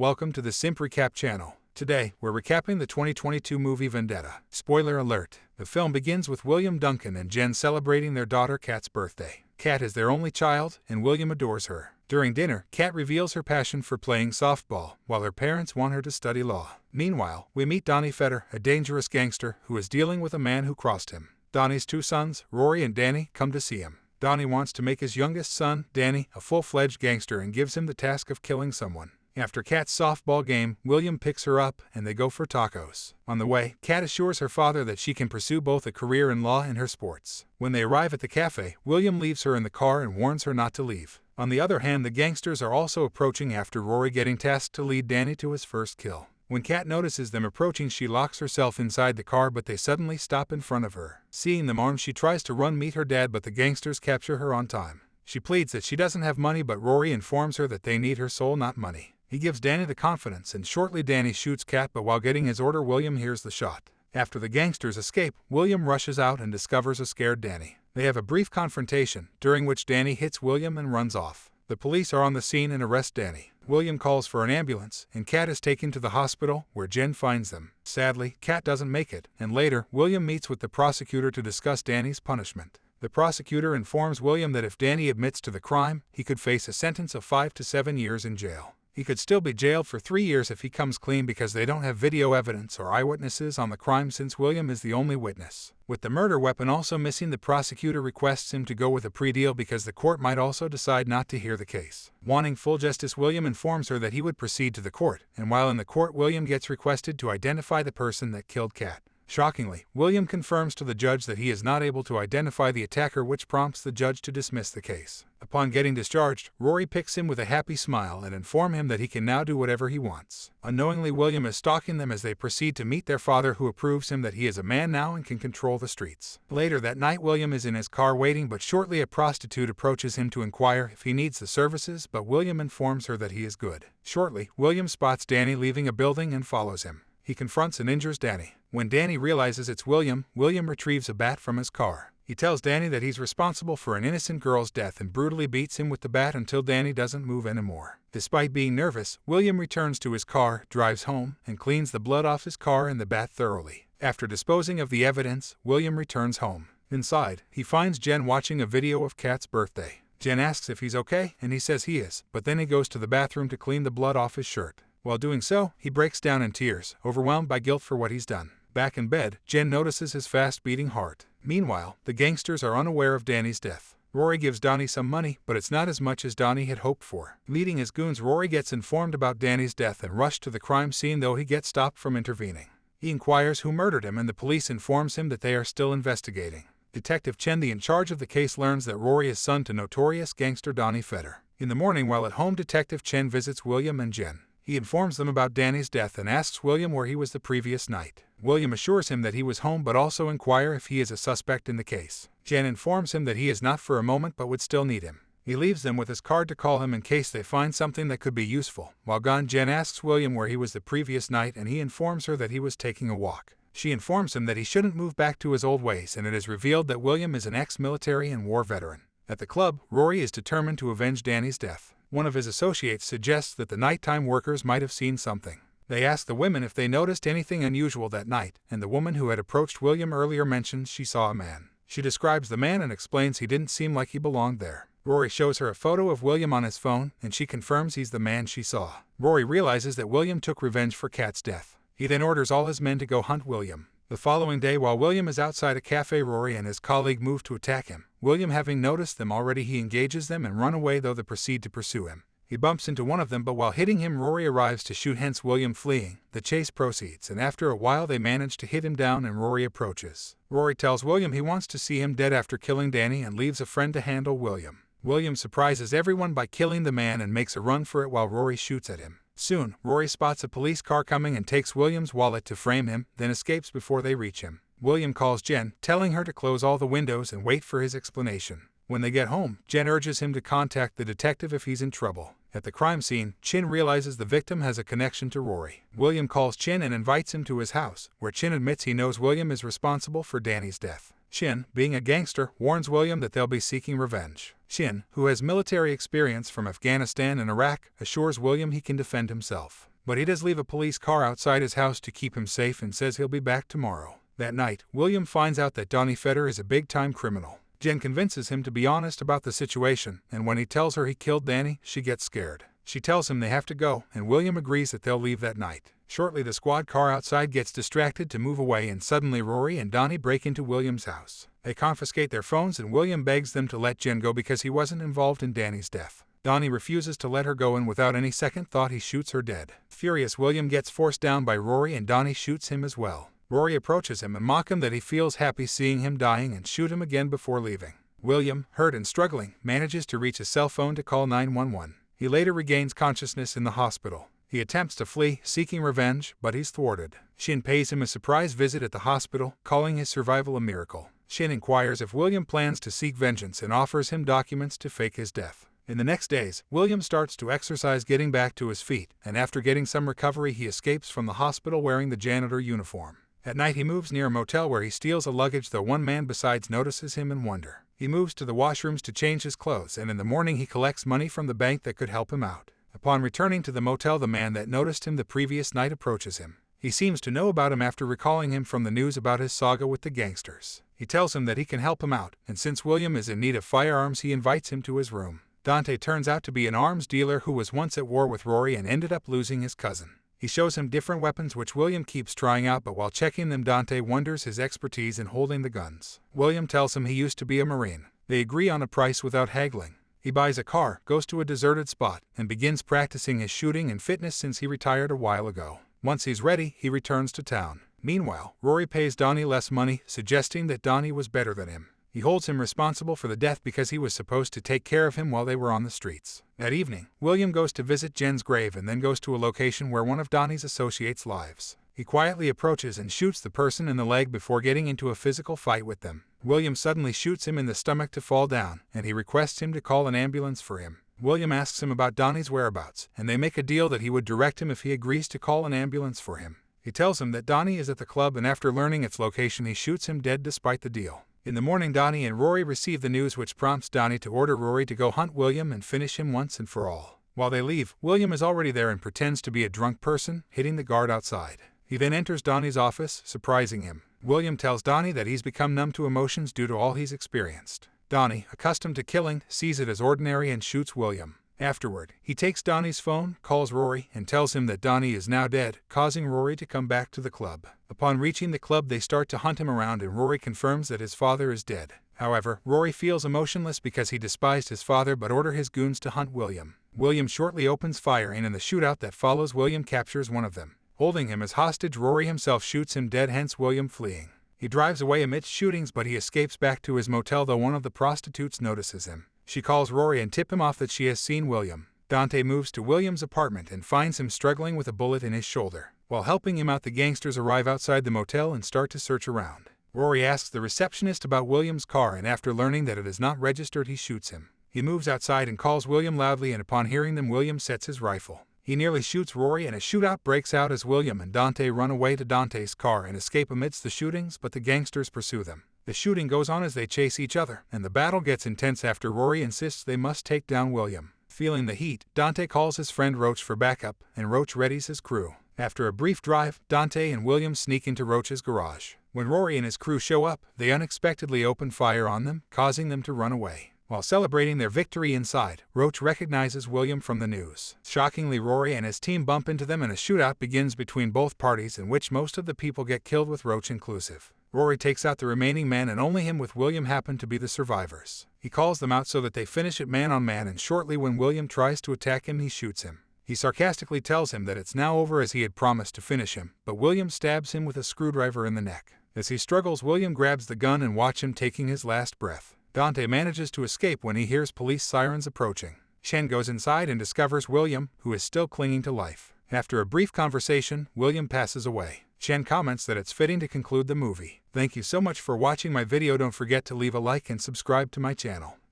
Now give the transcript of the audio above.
welcome to the Simp Recap channel. Today, we're recapping the 2022 movie Vendetta. Spoiler alert, the film begins with William, Duncan, and Jen celebrating their daughter Kat's birthday. Kat is their only child, and William adores her. During dinner, Kat reveals her passion for playing softball, while her parents want her to study law. Meanwhile, we meet Donnie Fetter, a dangerous gangster who is dealing with a man who crossed him. Donnie's two sons, Rory and Danny, come to see him. Donnie wants to make his youngest son, Danny, a full-fledged gangster and gives him the task of killing someone. After Kat's softball game, William picks her up and they go for tacos. On the way, Kat assures her father that she can pursue both a career in law and her sports. When they arrive at the cafe, William leaves her in the car and warns her not to leave. On the other hand, the gangsters are also approaching after Rory getting tasked to lead Danny to his first kill. When Kat notices them approaching, she locks herself inside the car, but they suddenly stop in front of her. Seeing them armed, she tries to run meet her dad, but the gangsters capture her on time. She pleads that she doesn't have money, but Rory informs her that they need her soul, not money. He gives Danny the confidence, and shortly Danny shoots Kat, but while getting his order, William hears the shot. After the gangsters escape, William rushes out and discovers a scared Danny. They have a brief confrontation, during which Danny hits William and runs off. The police are on the scene and arrest Danny. William calls for an ambulance, and Kat is taken to the hospital, where Jen finds them. Sadly, Kat doesn't make it, and later, William meets with the prosecutor to discuss Danny's punishment. The prosecutor informs William that if Danny admits to the crime, he could face a sentence of 5 to 7 years in jail. He could still be jailed for 3 years if he comes clean, because they don't have video evidence or eyewitnesses on the crime, since William is the only witness. With the murder weapon also missing, the prosecutor requests him to go with a plea deal because the court might also decide not to hear the case. Wanting full justice, William informs her that he would proceed to the court, and while in the court, William gets requested to identify the person that killed Kat. Shockingly, William confirms to the judge that he is not able to identify the attacker, which prompts the judge to dismiss the case. Upon getting discharged, Rory picks him with a happy smile and informs him that he can now do whatever he wants. Unknowingly, William is stalking them as they proceed to meet their father, who approves him that he is a man now and can control the streets. Later that night, William is in his car waiting, but shortly a prostitute approaches him to inquire if he needs the services, but William informs her that he is good. Shortly, William spots Danny leaving a building and follows him. He confronts and injures Danny. When Danny realizes it's William, William retrieves a bat from his car. He tells Danny that he's responsible for an innocent girl's death and brutally beats him with the bat until Danny doesn't move anymore. Despite being nervous, William returns to his car, drives home, and cleans the blood off his car and the bat thoroughly. After disposing of the evidence, William returns home. Inside, he finds Jen watching a video of Kat's birthday. Jen asks if he's okay, and he says he is, but then he goes to the bathroom to clean the blood off his shirt. While doing so, he breaks down in tears, overwhelmed by guilt for what he's done. Back in bed, Jen notices his fast-beating heart. Meanwhile, the gangsters are unaware of Danny's death. Rory gives Donnie some money, but it's not as much as Donnie had hoped for. Leading his goons, Rory gets informed about Danny's death and rushed to the crime scene, though he gets stopped from intervening. He inquires who murdered him, and the police informs him that they are still investigating. Detective Chen, in charge of the case, learns that Rory is son to notorious gangster Donnie Fetter. In the morning, while at home, Detective Chen visits William and Jen. He informs them about Danny's death and asks William where he was the previous night. William assures him that he was home, but also inquires if he is a suspect in the case. Jen informs him that he is not for a moment, but would still need him. He leaves them with his card to call him in case they find something that could be useful. While gone, Jen asks William where he was the previous night, and he informs her that he was taking a walk. She informs him that he shouldn't move back to his old ways, and it is revealed that William is an ex-military and war veteran. At the club, Rory is determined to avenge Danny's death. One of his associates suggests that the nighttime workers might have seen something. They ask the women if they noticed anything unusual that night, and the woman who had approached William earlier mentions she saw a man. She describes the man and explains he didn't seem like he belonged there. Rory shows her a photo of William on his phone, and she confirms he's the man she saw. Rory realizes that William took revenge for Kat's death. He then orders all his men to go hunt William. The following day, while William is outside a cafe, Rory and his colleague move to attack him. William, having noticed them already, he engages them and run away, though they proceed to pursue him. He bumps into one of them, but while hitting him, Rory arrives to shoot, hence William fleeing. The chase proceeds, and after a while they manage to hit him down and Rory approaches. Rory tells William he wants to see him dead after killing Danny and leaves a friend to handle William. William surprises everyone by killing the man and makes a run for it while Rory shoots at him. Soon, Rory spots a police car coming and takes William's wallet to frame him, then escapes before they reach him. William calls Jen, telling her to close all the windows and wait for his explanation. When they get home, Jen urges him to contact the detective if he's in trouble. At the crime scene, Chin realizes the victim has a connection to Rory. William calls Chin and invites him to his house, where Chin admits he knows William is responsible for Danny's death. Chin, being a gangster, warns William that they'll be seeking revenge. Chin, who has military experience from Afghanistan and Iraq, assures William he can defend himself. but he does leave a police car outside his house to keep him safe and says he'll be back tomorrow. That night, William finds out that Donnie Fetter is a big-time criminal. Jen convinces him to be honest about the situation, and when he tells her he killed Danny, she gets scared. She tells him they have to go, and William agrees that they'll leave that night. Shortly, the squad car outside gets distracted to move away, and suddenly Rory and Donnie break into William's house. They confiscate their phones, and William begs them to let Jen go because he wasn't involved in Danny's death. Donnie refuses to let her go, and without any second thought he shoots her dead. Furious, William gets forced down by Rory, and Donnie shoots him as well. Rory approaches him and mocks him that he feels happy seeing him dying and shoot him again before leaving. William, hurt and struggling, manages to reach his cell phone to call 911. He later regains consciousness in the hospital. He attempts to flee, seeking revenge, but he's thwarted. Shin pays him a surprise visit at the hospital, calling his survival a miracle. Shin inquires if William plans to seek vengeance and offers him documents to fake his death. In the next days, William starts to exercise, getting back to his feet, and after getting some recovery he escapes from the hospital wearing the janitor uniform. At night he moves near a motel where he steals a luggage, though one man besides notices him in wonder. He moves to the washrooms to change his clothes, and in the morning he collects money from the bank that could help him out. Upon returning to the motel, the man that noticed him the previous night approaches him. He seems to know about him after recalling him from the news about his saga with the gangsters. He tells him that he can help him out, and since William is in need of firearms he invites him to his room. Dante turns out to be an arms dealer who was once at war with Rory and ended up losing his cousin. He shows him different weapons which William keeps trying out, but while checking them Dante wonders his expertise in holding the guns. William tells him he used to be a Marine. They agree on a price without haggling. He buys a car, goes to a deserted spot, and begins practicing his shooting and fitness since he retired a while ago. Once he's ready, he returns to town. Meanwhile, Rory pays Donnie less money, suggesting that Donnie was better than him. He holds him responsible for the death because he was supposed to take care of him while they were on the streets. That evening, William goes to visit Jen's grave and then goes to a location where one of Donnie's associates lives. He quietly approaches and shoots the person in the leg before getting into a physical fight with them. William suddenly shoots him in the stomach to fall down, and he requests him to call an ambulance for him. William asks him about Donnie's whereabouts, and they make a deal that he would direct him if he agrees to call an ambulance for him. He tells him that Donnie is at the club, and after learning its location he shoots him dead despite the deal. In the morning, Donnie and Rory receive the news, which prompts Donnie to order Rory to go hunt William and finish him once and for all. While they leave, William is already there and pretends to be a drunk person, hitting the guard outside. He then enters Donnie's office, surprising him. William tells Donnie that he's become numb to emotions due to all he's experienced. Donnie, accustomed to killing, sees it as ordinary and shoots William. Afterward, he takes Donnie's phone, calls Rory, and tells him that Donnie is now dead, causing Rory to come back to the club. Upon reaching the club, they start to hunt him around, and Rory confirms that his father is dead. However, Rory feels emotionless because he despised his father but orders his goons to hunt William. William shortly opens fire, and in the shootout that follows, William captures one of them. Holding him as hostage, Rory himself shoots him dead, hence William fleeing. He drives away amidst shootings, but he escapes back to his motel, though one of the prostitutes notices him. She calls Rory and tips him off that she has seen William. Dante moves to William's apartment and finds him struggling with a bullet in his shoulder. While helping him out, the gangsters arrive outside the motel and start to search around. Rory asks the receptionist about William's car, and after learning that it is not registered, he shoots him. He moves outside and calls William loudly, and upon hearing them, William sets his rifle. He nearly shoots Rory, and a shootout breaks out as William and Dante run away to Dante's car and escape amidst the shootings, but the gangsters pursue them. The shooting goes on as they chase each other, and the battle gets intense after Rory insists they must take down William. Feeling the heat, Dante calls his friend Roach for backup, and Roach readies his crew. After a brief drive, Dante and William sneak into Roach's garage. When Rory and his crew show up, they unexpectedly open fire on them, causing them to run away. While celebrating their victory inside, Roach recognizes William from the news. Shockingly, Rory and his team bump into them, and a shootout begins between both parties, in which most of the people get killed, with Roach inclusive. Rory takes out the remaining men, and only him with William happen to be the survivors. He calls them out so that they finish it man on man, and shortly when William tries to attack him, he shoots him. He sarcastically tells him that it's now over as he had promised to finish him, but William stabs him with a screwdriver in the neck. As he struggles, William grabs the gun and watches him taking his last breath. Dante manages to escape when he hears police sirens approaching. Shen goes inside and discovers William, who is still clinging to life. After a brief conversation, William passes away. Shen comments that it's fitting to conclude the movie. Thank you so much for watching my video. Don't forget to leave a like and subscribe to my channel.